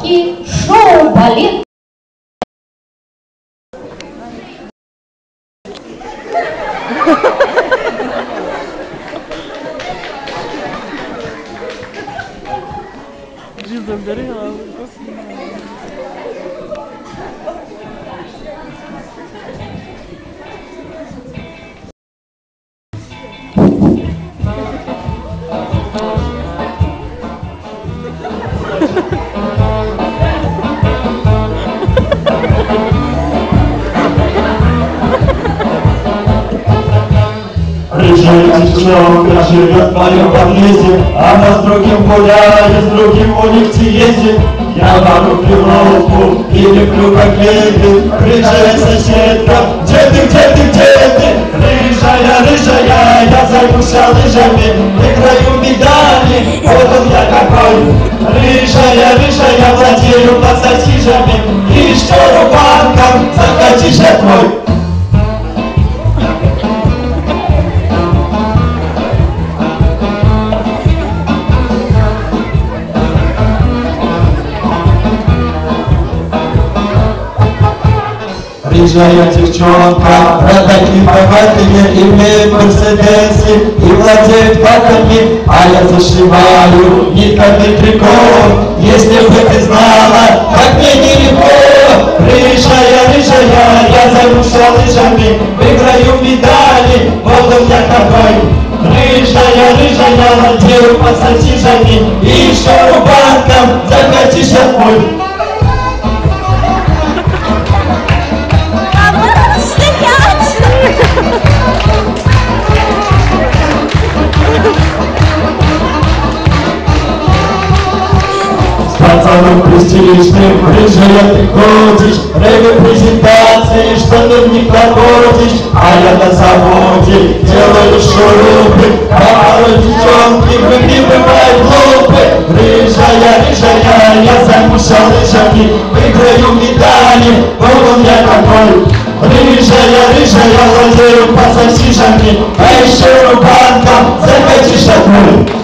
тусовки, шоу, балет. Рыжая девчонка живет в моем подъезде, она с другим гуляет, с другим у них ездит. Я вору пилотку и леплю как леди. Рыжая соседка, где ты, где ты, где ты? Рыжая, рыжая, я займуся лыжами, выиграю медали, вот он я какой. Рыжая, рыжая, владею пассатижами, и что рубанком захотишь я твой. Рыжая девчонка, родаки богатые, имеют мерседесы и владеют хатами, а я зашиваю нитками трико. Если бы ты знала, как мне нелегко. Рыжая, рыжая, я займуся лыжами, выиграю медали, вот он я какой. Рыжая, рыжая, владею пассатижами, и еще рубанком захотишь от мой. Пацаном престижным, рыжая ты ходишь, рэп-презентации, штаны в них находишь, а я на заводе делаю шурупы, а порой девчонки бывают глупы. Рыжая, рыжая, я займуся лыжами, выиграю медали, вот он я такой. Рыжая, рыжая, владею пассатижами, а еще рубанком захотишь от мой.